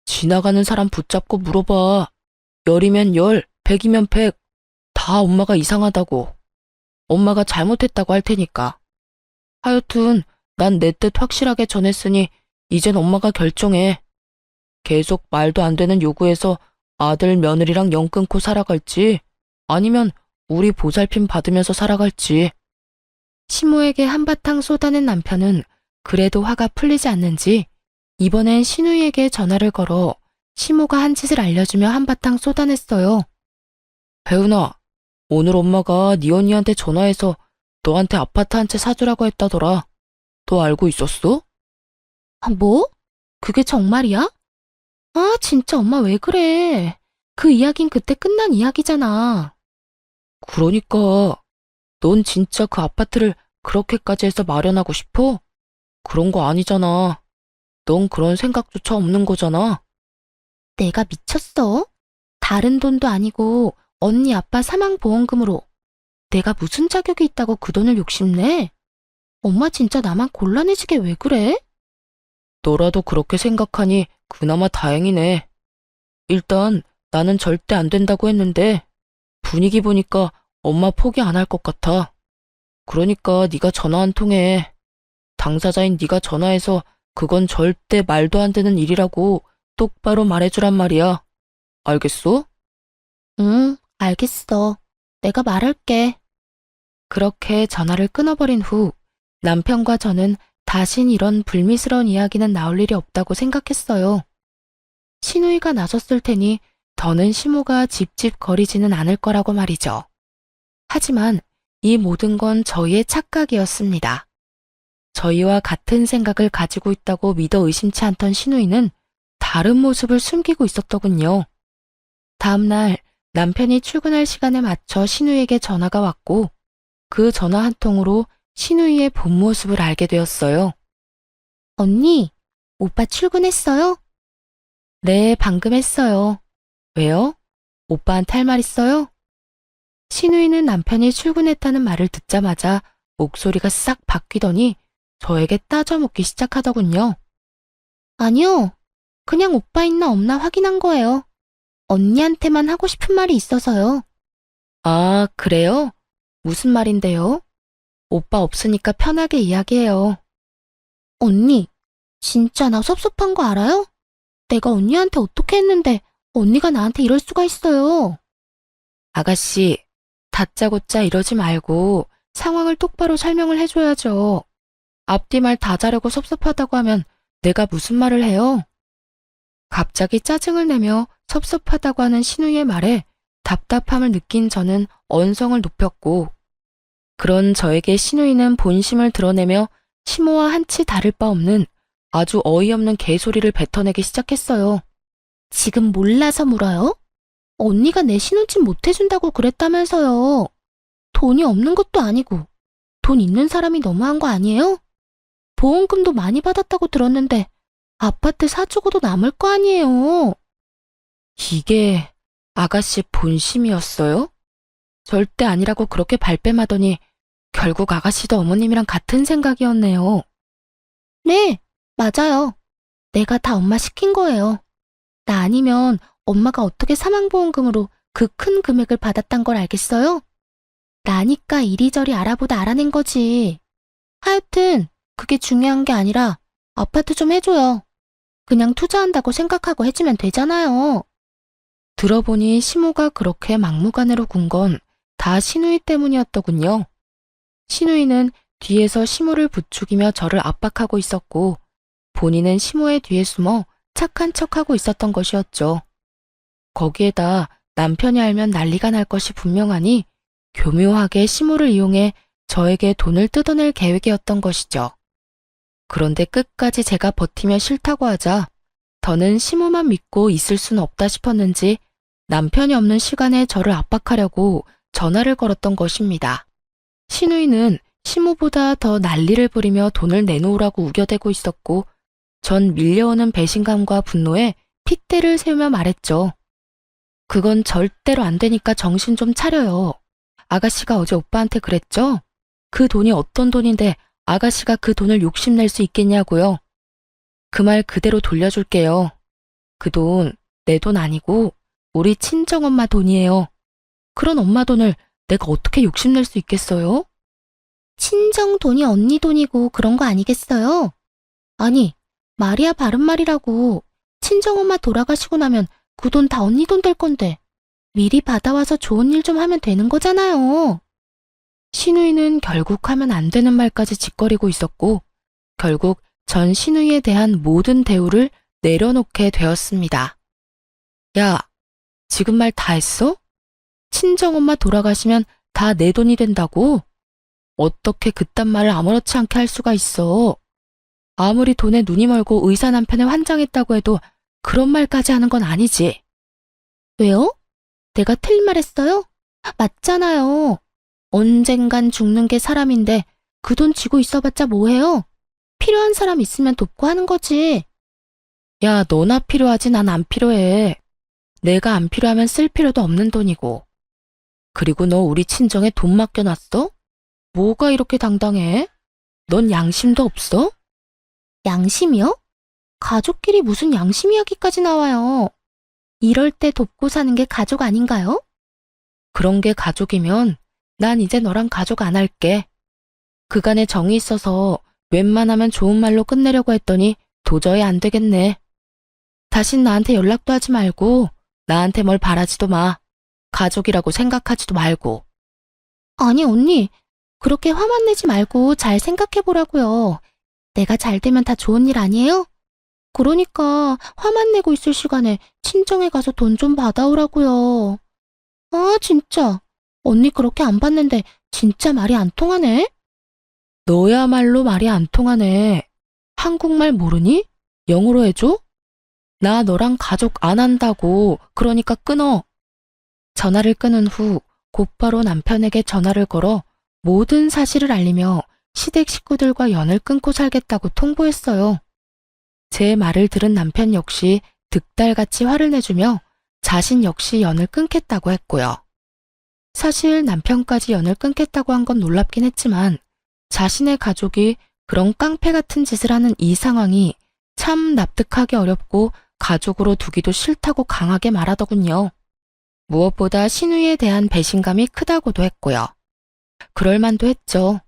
지나가는 사람 붙잡고 물어봐. 열이면 열, 백이면 백. 다 엄마가 이상하다고. 엄마가 잘못했다고 할 테니까. 하여튼 난 내 뜻 확실하게 전했으니 이젠 엄마가 결정해. 계속 말도 안 되는 요구해서 아들 며느리랑 연 끊고 살아갈지 아니면 우리 보살핌 받으면서 살아갈지. 시모에게 한바탕 쏟아낸 남편은 그래도 화가 풀리지 않는지 이번엔 신우이에게 전화를 걸어 시모가 한 짓을 알려주며 한바탕 쏟아냈어요. 배은아, 오늘 엄마가 네 언니한테 전화해서 너한테 아파트 한 채 사주라고 했다더라. 너 알고 있었어? 아, 뭐? 그게 정말이야? 아, 진짜 엄마 왜 그래? 그 이야긴 그때 끝난 이야기잖아. 그러니까 넌 진짜 그 아파트를 그렇게까지 해서 마련하고 싶어? 그런 거 아니잖아. 넌 그런 생각조차 없는 거잖아. 내가 미쳤어? 다른 돈도 아니고 언니 아빠 사망보험금으로 내가 무슨 자격이 있다고 그 돈을 욕심내? 엄마 진짜 나만 곤란해지게 왜 그래? 너라도 그렇게 생각하니 그나마 다행이네. 일단 나는 절대 안 된다고 했는데 분위기 보니까 엄마 포기 안 할 것 같아. 그러니까 네가 전화 한 통해. 당사자인 네가 전화해서 그건 절대 말도 안 되는 일이라고 똑바로 말해주란 말이야. 알겠어? 응, 알겠어. 내가 말할게. 그렇게 전화를 끊어버린 후 남편과 저는 다신 이런 불미스러운 이야기는 나올 일이 없다고 생각했어요. 시누이가 나섰을 테니 더는 시모가 집집거리지는 않을 거라고 말이죠. 하지만 이 모든 건 저희의 착각이었습니다. 저희와 같은 생각을 가지고 있다고 믿어 의심치 않던 시누이는 다른 모습을 숨기고 있었더군요. 다음날 남편이 출근할 시간에 맞춰 시누이에게 전화가 왔고 그 전화 한 통으로 시누이의 본 모습을 알게 되었어요. 언니, 오빠 출근했어요? 네, 방금 했어요. 왜요? 오빠한테 할 말 있어요? 시누이는 남편이 출근했다는 말을 듣자마자 목소리가 싹 바뀌더니 저에게 따져묻기 시작하더군요. 아니요. 그냥 오빠 있나 없나 확인한 거예요. 언니한테만 하고 싶은 말이 있어서요. 아, 그래요? 무슨 말인데요? 오빠 없으니까 편하게 이야기해요. 언니, 진짜 나 섭섭한 거 알아요? 내가 언니한테 어떻게 했는데 언니가 나한테 이럴 수가 있어요. 아가씨, 다짜고짜 이러지 말고 상황을 똑바로 설명을 해줘야죠. 앞뒤 말 다 자르고 섭섭하다고 하면 내가 무슨 말을 해요? 갑자기 짜증을 내며 섭섭하다고 하는 신우의 말에 답답함을 느낀 저는 언성을 높였고 그런 저에게 신우이는 본심을 드러내며 시모와 한치 다를 바 없는 아주 어이없는 개소리를 뱉어내기 시작했어요. 지금 몰라서 물어요? 언니가 내 신혼집 못 해준다고 그랬다면서요. 돈이 없는 것도 아니고 돈 있는 사람이 너무한 거 아니에요? 보험금도 많이 받았다고 들었는데 아파트 사주고도 남을 거 아니에요. 이게 아가씨 본심이었어요? 절대 아니라고 그렇게 발뺌하더니 결국 아가씨도 어머님이랑 같은 생각이었네요. 네, 맞아요. 내가 다 엄마 시킨 거예요. 나 아니면 엄마가 어떻게 사망보험금으로 그 큰 금액을 받았단 걸 알겠어요? 나니까 이리저리 알아보다 알아낸 거지. 하여튼 그게 중요한 게 아니라 아파트 좀 해줘요. 그냥 투자한다고 생각하고 해주면 되잖아요. 들어보니 시모가 그렇게 막무가내로 군 건 다 신우이 때문이었더군요. 신우이는 뒤에서 시모를 부추기며 저를 압박하고 있었고 본인은 시모의 뒤에 숨어 착한 척하고 있었던 것이었죠. 거기에다 남편이 알면 난리가 날 것이 분명하니 교묘하게 시모를 이용해 저에게 돈을 뜯어낼 계획이었던 것이죠. 그런데 끝까지 제가 버티며 싫다고 하자 더는 시모만 믿고 있을 수는 없다 싶었는지 남편이 없는 시간에 저를 압박하려고 전화를 걸었던 것입니다. 신우이는 시모보다 더 난리를 부리며 돈을 내놓으라고 우겨대고 있었고 전 밀려오는 배신감과 분노에 핏대를 세우며 말했죠. 그건 절대로 안 되니까 정신 좀 차려요. 아가씨가 어제 오빠한테 그랬죠? 그 돈이 어떤 돈인데 아가씨가 그 돈을 욕심낼 수 있겠냐고요. 그 말 그대로 돌려줄게요. 그 돈 내 돈 아니고 우리 친정엄마 돈이에요. 그런 엄마 돈을 내가 어떻게 욕심낼 수 있겠어요? 친정 돈이 언니 돈이고 그런 거 아니겠어요? 아니, 말이야 바른 말이라고. 친정엄마 돌아가시고 나면 그 돈 다 언니 돈 될 건데 미리 받아와서 좋은 일 좀 하면 되는 거잖아요. 신우이는 결국 하면 안 되는 말까지 짓거리고 있었고 결국 전 신우이에 대한 모든 대우를 내려놓게 되었습니다. 야, 지금 말 다 했어? 친정엄마 돌아가시면 다 내 돈이 된다고? 어떻게 그딴 말을 아무렇지 않게 할 수가 있어? 아무리 돈에 눈이 멀고 의사 남편에 환장했다고 해도 그런 말까지 하는 건 아니지. 왜요? 내가 틀린 말 했어요? 맞잖아요. 언젠간 죽는 게 사람인데 그 돈 쥐고 있어봤자 뭐해요? 필요한 사람 있으면 돕고 하는 거지. 야, 너나 필요하지 난 안 필요해. 내가 안 필요하면 쓸 필요도 없는 돈이고. 그리고 너 우리 친정에 돈 맡겨놨어? 뭐가 이렇게 당당해? 넌 양심도 없어? 양심이요? 가족끼리 무슨 양심 이야기까지 나와요. 이럴 때 돕고 사는 게 가족 아닌가요? 그런 게 가족이면 난 이제 너랑 가족 안 할게. 그간에 정이 있어서 웬만하면 좋은 말로 끝내려고 했더니 도저히 안 되겠네. 다신 나한테 연락도 하지 말고 나한테 뭘 바라지도 마. 가족이라고 생각하지도 말고. 아니 언니, 그렇게 화만 내지 말고 잘 생각해보라고요. 내가 잘 되면 다 좋은 일 아니에요? 그러니까 화만 내고 있을 시간에 친정에 가서 돈 좀 받아오라고요. 아 진짜. 언니 그렇게 안 받는데 진짜 말이 안 통하네? 너야말로 말이 안 통하네. 한국말 모르니? 영어로 해줘? 나 너랑 가족 안 한다고. 그러니까 끊어. 전화를 끊은 후 곧바로 남편에게 전화를 걸어 모든 사실을 알리며 시댁 식구들과 연을 끊고 살겠다고 통보했어요. 제 말을 들은 남편 역시 득달같이 화를 내주며 자신 역시 연을 끊겠다고 했고요. 사실 남편까지 연을 끊겠다고 한 건 놀랍긴 했지만 자신의 가족이 그런 깡패 같은 짓을 하는 이 상황이 참 납득하기 어렵고 가족으로 두기도 싫다고 강하게 말하더군요. 무엇보다 신우이에 대한 배신감이 크다고도 했고요. 그럴만도 했죠.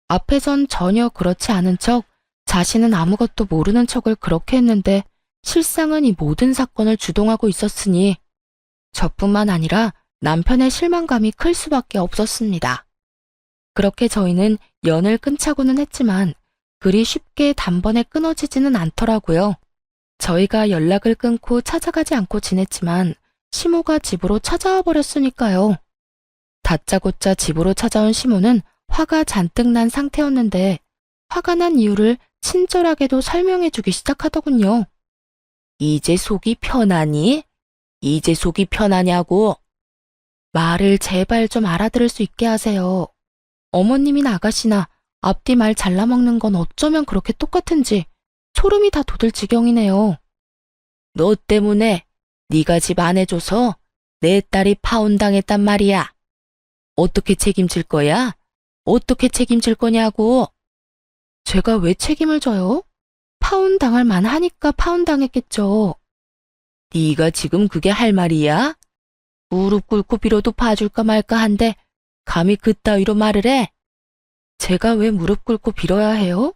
앞에선 전혀 그렇지 않은 척 자신은 아무것도 모르는 척을 그렇게 했는데 실상은 이 모든 사건을 주동하고 있었으니 저뿐만 아니라 남편의 실망감이 클 수밖에 없었습니다. 그렇게 저희는 연을 끊자고는 했지만 그리 쉽게 단번에 끊어지지는 않더라고요. 저희가 연락을 끊고 찾아가지 않고 지냈지만 시모가 집으로 찾아와 버렸으니까요. 다짜고짜 집으로 찾아온 시모는 화가 잔뜩 난 상태였는데 화가 난 이유를 친절하게도 설명해주기 시작하더군요. 이제 속이 편하니? 이제 속이 편하냐고? 말을 제발 좀 알아들을 수 있게 하세요. 어머님이나 아가씨나 앞뒤 말 잘라먹는 건 어쩌면 그렇게 똑같은지 소름이 다 돋을 지경이네요. 너 때문에 네가 집 안 해줘서 내 딸이 파혼당했단 말이야. 어떻게 책임질 거야? 어떻게 책임질 거냐고. 제가 왜 책임을 져요? 파혼당할 만하니까 파혼당했겠죠. 네가 지금 그게 할 말이야? 무릎 꿇고 빌어도 봐줄까 말까 한데 감히 그따위로 말을 해? 제가 왜 무릎 꿇고 빌어야 해요?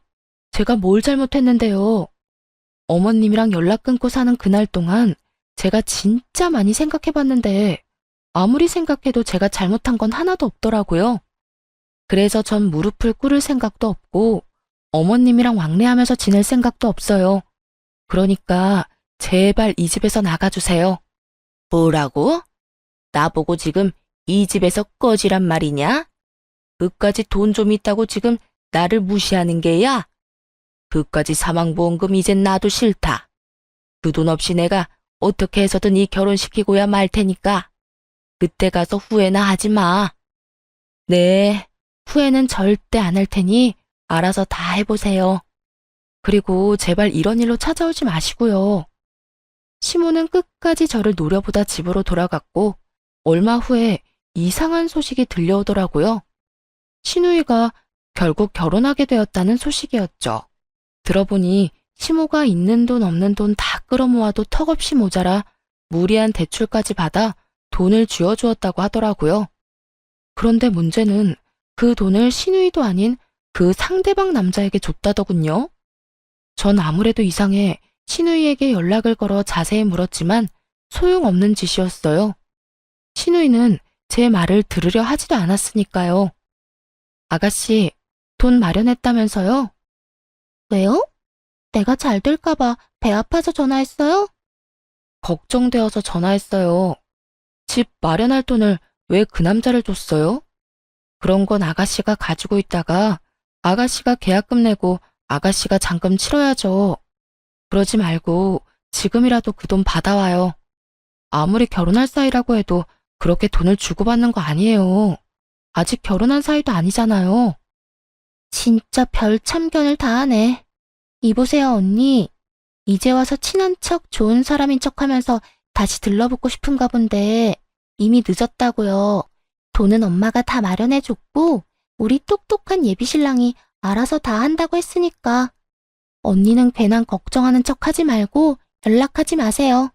제가 뭘 잘못했는데요? 어머님이랑 연락 끊고 사는 그날 동안 제가 진짜 많이 생각해봤는데 아무리 생각해도 제가 잘못한 건 하나도 없더라고요. 그래서 전 무릎을 꿇을 생각도 없고 어머님이랑 왕래하면서 지낼 생각도 없어요. 그러니까 제발 이 집에서 나가주세요. 뭐라고? 나보고 지금 이 집에서 꺼지란 말이냐? 그까지 돈 좀 있다고 지금 나를 무시하는 게야? 그까지 사망보험금 이젠 나도 싫다. 그 돈 없이 내가 어떻게 해서든 이 결혼시키고야 말 테니까 그때 가서 후회나 하지 마. 네, 후회는 절대 안 할 테니 알아서 다 해보세요. 그리고 제발 이런 일로 찾아오지 마시고요. 시모는 끝까지 저를 노려보다 집으로 돌아갔고 얼마 후에 이상한 소식이 들려오더라고요. 신우이가 결국 결혼하게 되었다는 소식이었죠. 들어보니 시모가 있는 돈 없는 돈 다 끌어모아도 턱없이 모자라 무리한 대출까지 받아 돈을 쥐어주었다고 하더라고요. 그런데 문제는 그 돈을 신우이도 아닌 그 상대방 남자에게 줬다더군요. 전 아무래도 이상해 신우이에게 연락을 걸어 자세히 물었지만 소용없는 짓이었어요. 신우이는 제 말을 들으려 하지도 않았으니까요. 아가씨, 돈 마련했다면서요? 왜요? 내가 잘 될까봐 배 아파서 전화했어요? 걱정되어서 전화했어요. 집 마련할 돈을 왜 그 남자를 줬어요? 그런 건 아가씨가 가지고 있다가 아가씨가 계약금 내고 아가씨가 잔금 치러야죠. 그러지 말고 지금이라도 그 돈 받아와요. 아무리 결혼할 사이라고 해도 그렇게 돈을 주고받는 거 아니에요. 아직 결혼한 사이도 아니잖아요. 진짜 별 참견을 다 하네. 이보세요, 언니. 이제 와서 친한 척 좋은 사람인 척 하면서 다시 들러붙고 싶은가 본데 이미 늦었다고요. 돈은 엄마가 다 마련해줬고 우리 똑똑한 예비신랑이 알아서 다 한다고 했으니까 언니는 괜한 걱정하는 척 하지 말고 연락하지 마세요.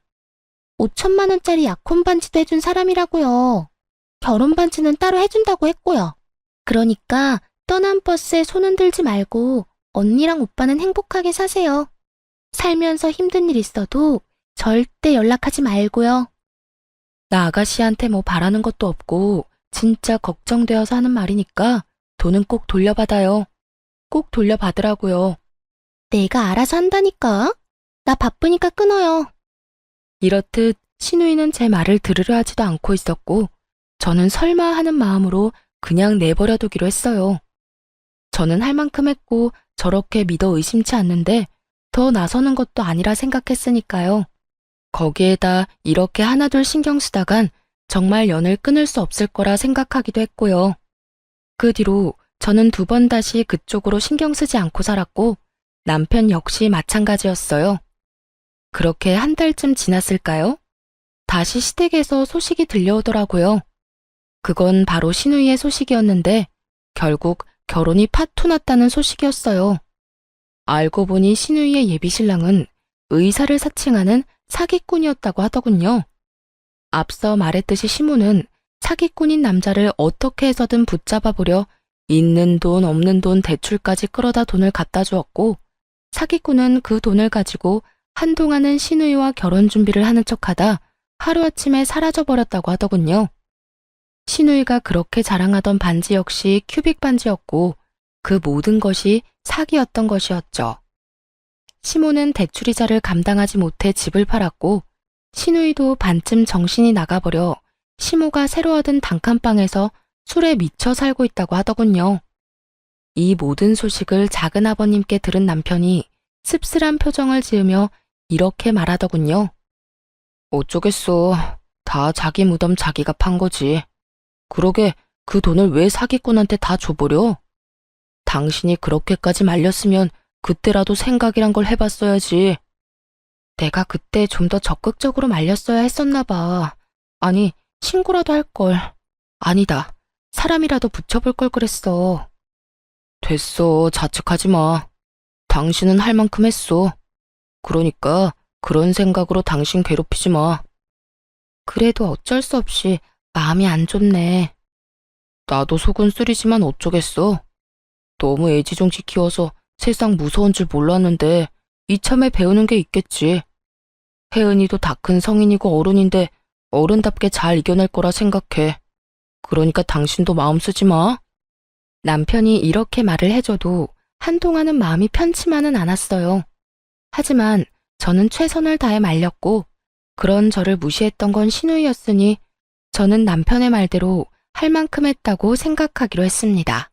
5천만 원짜리 약혼 반지도 해준 사람이라고요. 결혼 반지는 따로 해준다고 했고요. 그러니까 떠난 버스에 손은 들지 말고 언니랑 오빠는 행복하게 사세요. 살면서 힘든 일 있어도 절대 연락하지 말고요. 나 아가씨한테 뭐 바라는 것도 없고 진짜 걱정되어서 하는 말이니까 돈은 꼭 돌려받아요. 꼭 돌려받으라고요. 내가 알아서 한다니까. 나 바쁘니까 끊어요. 이렇듯 신우이는 제 말을 들으려 하지도 않고 있었고 저는 설마 하는 마음으로 그냥 내버려 두기로 했어요. 저는 할 만큼 했고 저렇게 믿어 의심치 않는데 더 나서는 것도 아니라 생각했으니까요. 거기에다 이렇게 하나둘 신경 쓰다간 정말 연을 끊을 수 없을 거라 생각하기도 했고요. 그 뒤로 저는 2번 다시 그쪽으로 신경 쓰지 않고 살았고 남편 역시 마찬가지였어요. 그렇게 한 달쯤 지났을까요? 다시 시댁에서 소식이 들려오더라고요. 그건 바로 신우이의 소식이었는데 결국 결혼이 파토 났다는 소식이었어요. 알고 보니 신우이의 예비신랑은 의사를 사칭하는 사기꾼이었다고 하더군요. 앞서 말했듯이 시모는 사기꾼인 남자를 어떻게 해서든 붙잡아 보려 있는 돈 없는 돈 대출까지 끌어다 돈을 갖다 주었고 사기꾼은 그 돈을 가지고 한동안은 신우이와 결혼 준비를 하는 척하다 하루아침에 사라져버렸다고 하더군요. 신우이가 그렇게 자랑하던 반지 역시 큐빅 반지였고 그 모든 것이 사기였던 것이었죠. 시모는 대출이자를 감당하지 못해 집을 팔았고 신우이도 반쯤 정신이 나가버려 시모가 새로 얻은 단칸방에서 술에 미쳐 살고 있다고 하더군요. 이 모든 소식을 작은 아버님께 들은 남편이 씁쓸한 표정을 지으며 이렇게 말하더군요. 어쩌겠어. 다 자기 무덤 자기가 판 거지. 그러게 그 돈을 왜 사기꾼한테 다 줘버려? 당신이 그렇게까지 말렸으면 그때라도 생각이란 걸 해봤어야지. 내가 그때 좀 더 적극적으로 말렸어야 했었나 봐. 아니, 신고라도 할 걸. 아니다. 사람이라도 붙여볼 걸 그랬어. 됐어. 자책하지 마. 당신은 할 만큼 했어. 그러니까 그런 생각으로 당신 괴롭히지 마. 그래도 어쩔 수 없이 마음이 안 좋네. 나도 속은 쓰리지만 어쩌겠어. 너무 애지중지 키워서 세상 무서운 줄 몰랐는데 이참에 배우는 게 있겠지. 혜은이도 다 큰 성인이고 어른인데 어른답게 잘 이겨낼 거라 생각해. 그러니까 당신도 마음 쓰지 마. 남편이 이렇게 말을 해줘도 한동안은 마음이 편치만은 않았어요. 하지만 저는 최선을 다해 말렸고 그런 저를 무시했던 건 신우이였으니 저는 남편의 말대로 할 만큼 했다고 생각하기로 했습니다.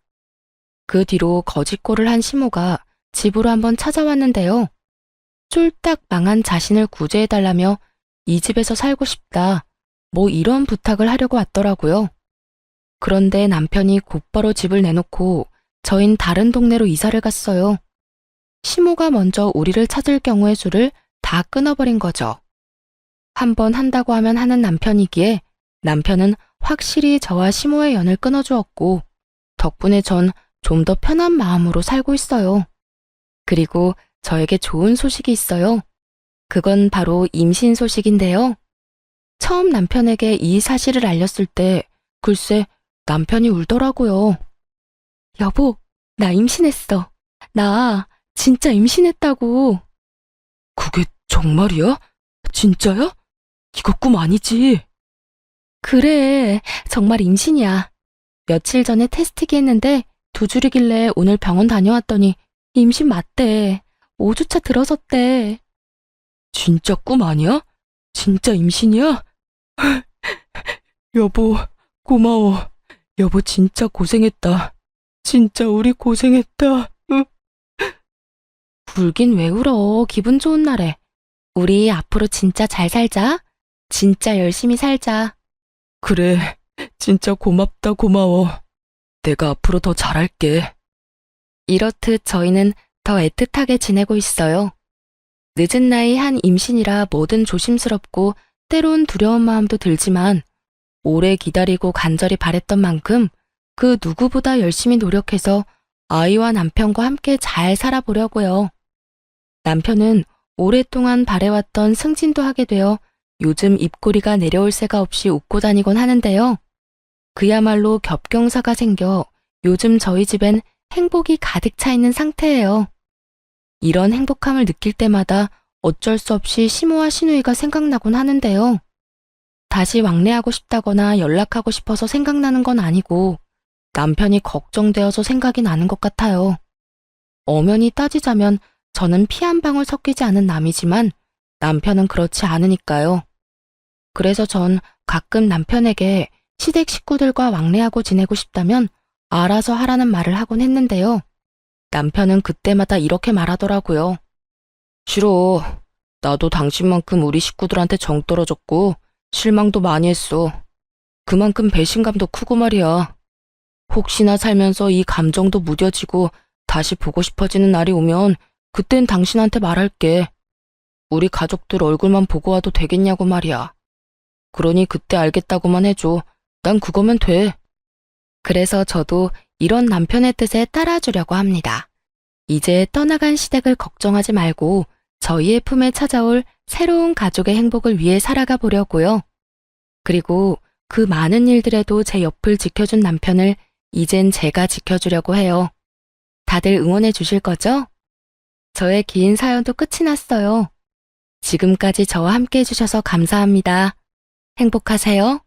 그 뒤로 거짓골을 한 시모가 집으로 한번 찾아왔는데요. 쫄딱 망한 자신을 구제해달라며 이 집에서 살고 싶다, 뭐 이런 부탁을 하려고 왔더라고요. 그런데 남편이 곧바로 집을 내놓고 저흰 다른 동네로 이사를 갔어요. 시모가 먼저 우리를 찾을 경우의 수를 다 끊어버린 거죠. 한번 한다고 하면 하는 남편이기에 남편은 확실히 저와 시모의 연을 끊어주었고 덕분에 전 좀 더 편한 마음으로 살고 있어요. 그리고 저에게 좋은 소식이 있어요. 그건 바로 임신 소식인데요. 처음 남편에게 이 사실을 알렸을 때 글쎄 남편이 울더라고요. 여보, 나 임신했어. 나 진짜 임신했다고. 그게 정말이야? 진짜야? 이거 꿈 아니지? 그래, 정말 임신이야. 며칠 전에 테스트기 했는데 2줄이길래 오늘 병원 다녀왔더니 임신 맞대. 5주차 들어섰대. 진짜 꿈 아니야? 진짜 임신이야? 여보, 고마워. 여보 진짜 고생했다. 진짜 우리 고생했다. 울긴 왜 울어. 기분 좋은 날에. 우리 앞으로 진짜 잘 살자. 진짜 열심히 살자. 그래, 진짜 고맙다 고마워. 내가 앞으로 더 잘할게. 이렇듯 저희는 더 애틋하게 지내고 있어요. 늦은 나이 한 임신이라 뭐든 조심스럽고 때론 두려운 마음도 들지만 오래 기다리고 간절히 바랬던 만큼 그 누구보다 열심히 노력해서 아이와 남편과 함께 잘 살아보려고요. 남편은 오랫동안 바래왔던 승진도 하게 되어 요즘 입꼬리가 내려올 새가 없이 웃고 다니곤 하는데요. 그야말로 겹경사가 생겨 요즘 저희 집엔 행복이 가득 차 있는 상태예요. 이런 행복함을 느낄 때마다 어쩔 수 없이 시모와 시누이가 생각나곤 하는데요. 다시 왕래하고 싶다거나 연락하고 싶어서 생각나는 건 아니고 남편이 걱정되어서 생각이 나는 것 같아요. 엄연히 따지자면 저는 피 한 방울 섞이지 않은 남이지만 남편은 그렇지 않으니까요. 그래서 전 가끔 남편에게 시댁 식구들과 왕래하고 지내고 싶다면 알아서 하라는 말을 하곤 했는데요. 남편은 그때마다 이렇게 말하더라고요. 싫어. 나도 당신만큼 우리 식구들한테 정 떨어졌고 실망도 많이 했어. 그만큼 배신감도 크고 말이야. 혹시나 살면서 이 감정도 무뎌지고 다시 보고 싶어지는 날이 오면 그땐 당신한테 말할게. 우리 가족들 얼굴만 보고 와도 되겠냐고 말이야. 그러니 그때 알겠다고만 해줘. 난 그거면 돼. 그래서 저도 이런 남편의 뜻에 따라주려고 합니다. 이제 떠나간 시댁을 걱정하지 말고 저희의 품에 찾아올 새로운 가족의 행복을 위해 살아가 보려고요. 그리고 그 많은 일들에도 제 옆을 지켜준 남편을 이젠 제가 지켜주려고 해요. 다들 응원해 주실 거죠? 저의 긴 사연도 끝이 났어요. 지금까지 저와 함께 해주셔서 감사합니다. 행복하세요.